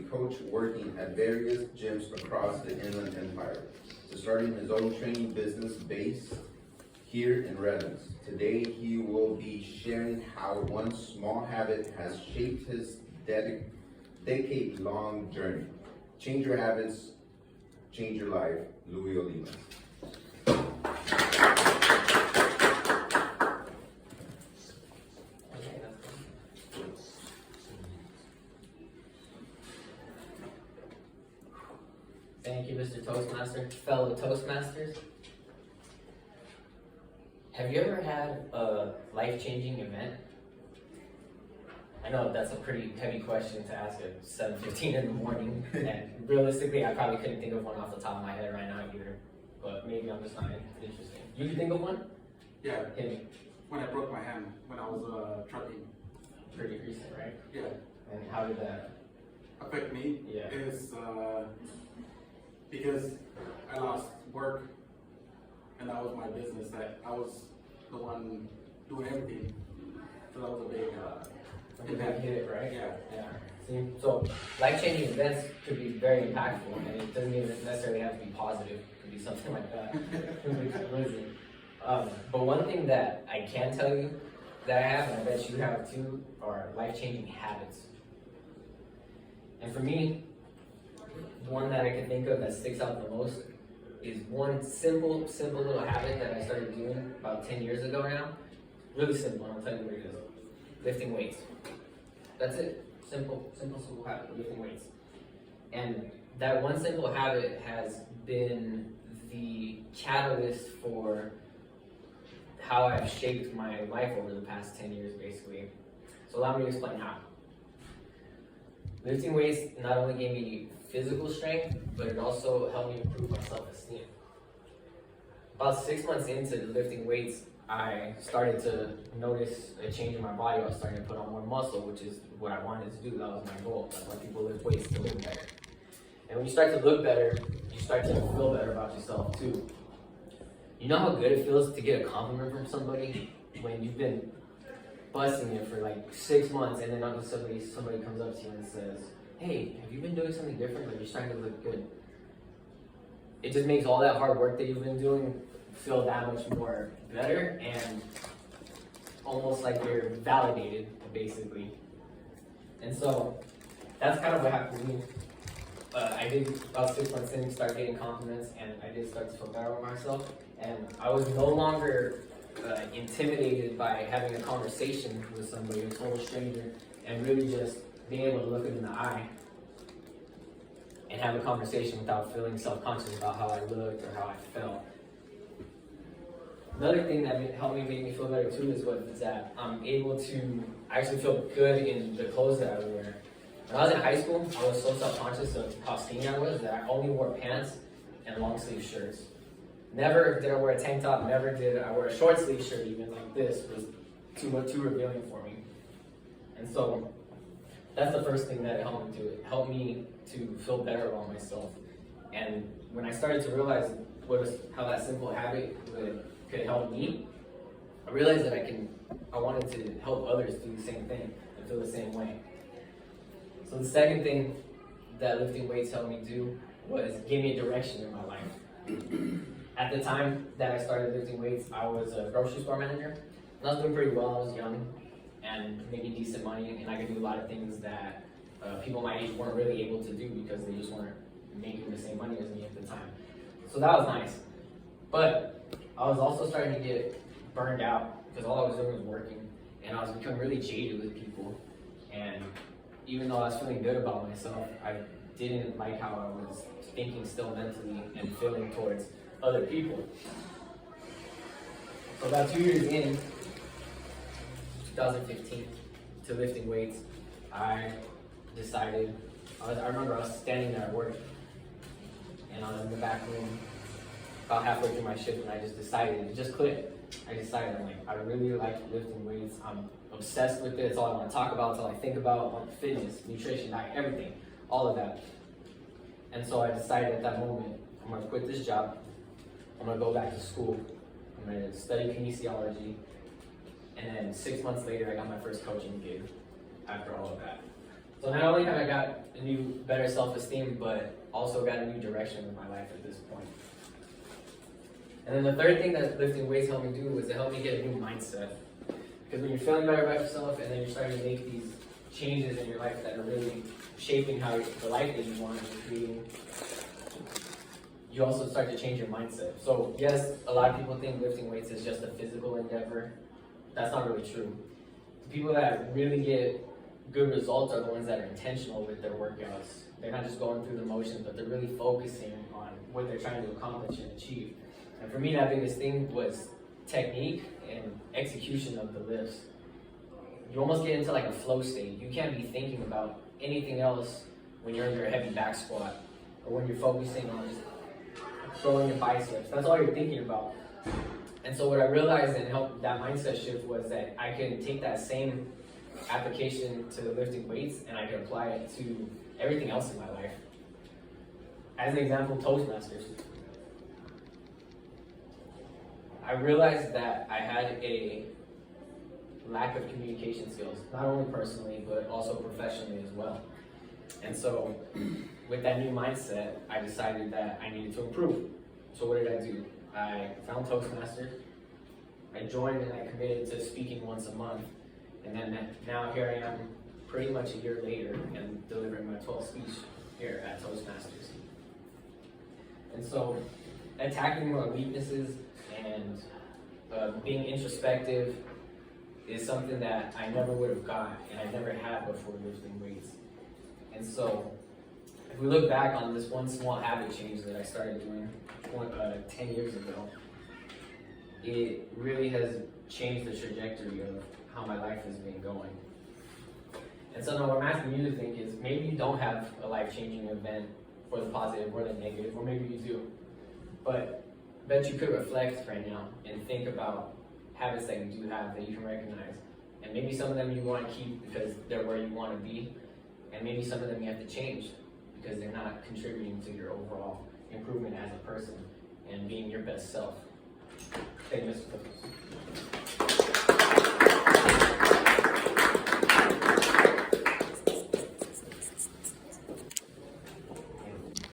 coach working at various gyms across the Inland Empire, to starting his own training business based here in Redlands. Today, he will be sharing how one small habit has shaped his decade-long journey. Change your habits, change your life. Louis Oliva. Thank you, Mr. Toastmaster. Fellow Toastmasters, have you ever had a life-changing event? I know that's a pretty heavy question to ask at 7:15 in the morning, and realistically, I probably couldn't think of one off the top of my head right now either, but maybe I'm just not interesting. You can think of one? Yeah, Hit me. when I broke my hand when I was trucking. Pretty recent, right? Yeah, And how did that? affect me Yeah. is because I lost work, and that was my business. That I was the one doing everything, so that was a big impact. Hit it, right? Yeah. Yeah. See, so life-changing events could be very impactful, and it doesn't even necessarily have to be positive. It could be something like that. But one thing that I can tell you that I have, and I bet you have too, are life-changing habits. And for me, the one that I can think of that sticks out the most is one simple little habit that I started doing about 10 years ago now. Really simple, and I'll tell you what it is. Lifting weights. That's it. Simple habit, lifting weights. And that one simple habit has been the catalyst for how I've shaped my life over the past 10 years, basically. So allow me to explain how. Lifting weights not only gave me physical strength, but it also helped me improve my self-esteem. About 6 months into lifting weights, I started to notice a change in my body. I was starting to put on more muscle, which is what I wanted to do. That was my goal. That's why people lift weights, to look better. And when you start to look better, you start to feel better about yourself too. You know how good it feels to get a compliment from somebody when you've been busting it for like 6 months, and then all of a sudden somebody comes up to you and says, "Hey, have you been doing something different? Like, you're starting to look good." It just makes all that hard work that you've been doing feel that much more better, and almost like you're validated, basically. And so that's kind of what happened to me. I did about 6 months in start getting compliments, and I did start to feel better about myself. And I was no longer intimidated by having a conversation with somebody, a total stranger, and really just being able to look them in the eye and have a conversation without feeling self-conscious about how I looked or how I felt. Another thing that helped me make me feel better too is that I'm able to actually feel good in the clothes that I wear. When I was in high school, I was so self-conscious of how skinny I was that I only wore pants and long sleeve shirts. Never did I wear a tank top, never did I wear a short sleeve shirt even like this. It was too revealing for me. And so that's the first thing that it helped me do. It helped me to feel better about myself. And when I started to realize how that simple habit could help me, I realized that I wanted to help others do the same thing and feel the same way. So the second thing that lifting weights helped me do was give me a direction in my life. At the time that I started lifting weights, I was a grocery store manager. And I was doing pretty well. I was young and making decent money, and I could do a lot of things that people my age weren't really able to do because they just weren't making the same money as me at the time. So that was nice. But I was also starting to get burned out because all I was doing was working, and I was becoming really jaded with people. And even though I was feeling good about myself, I didn't like how I was thinking still mentally and feeling towards other people. So about 2 years in, 2015, to lifting weights, I decided, I remember I was standing there at work, and I was in the back room, about halfway through my shift, and I just decided, it just clicked. I decided, I'm like, I really like lifting weights. I'm obsessed with it. It's all I want to talk about. It's all I think about. Fitness, nutrition, diet, everything, all of that. And so I decided at that moment, I'm going to quit this job. I'm going to go back to school. I'm going to study kinesiology. And then 6 months later, I got my first coaching gig after all of that. So not only have I got a new, better self-esteem, but also got a new direction in my life at this point. And then the third thing that lifting weights helped me do was it helped me get a new mindset. Because when you're feeling better about yourself and then you're starting to make these changes in your life that are really shaping the life that you want and creating, you also start to change your mindset. So yes, a lot of people think lifting weights is just a physical endeavor. That's not really true. The people that really get good results are the ones that are intentional with their workouts. They're not just going through the motions, but they're really focusing on what they're trying to accomplish and achieve. And for me, that biggest thing was technique and execution of the lifts. You almost get into like a flow state. You can't be thinking about anything else when you're in your heavy back squat or when you're focusing on just throwing your biceps. That's all you're thinking about. And so what I realized and helped that mindset shift was that I can take that same application to the lifting weights and I can apply it to everything else in my life. As an example, Toastmasters. I realized that I had a lack of communication skills, not only personally, but also professionally as well. And so with that new mindset, I decided that I needed to improve. So what did I do? I found Toastmasters. I joined and I committed to speaking once a month. And then now here I am pretty much a year later and delivering my 12th speech here at Toastmasters. And so attacking my weaknesses and being introspective is something that I never would have got and I never had before lifting weights. And so if we look back on this one small habit change that I started doing 10 years ago, it really has changed the trajectory of how my life has been going. And so now what I'm asking you to think is, maybe you don't have a life-changing event for the positive or the negative, or maybe you do. But I bet you could reflect right now and think about habits that you do have that you can recognize. And maybe some of them you want to keep because they're where you want to be. And maybe some of them you have to change because they're not contributing to your overall improvement as a person and being your best self. Thank you, Mr. Cook.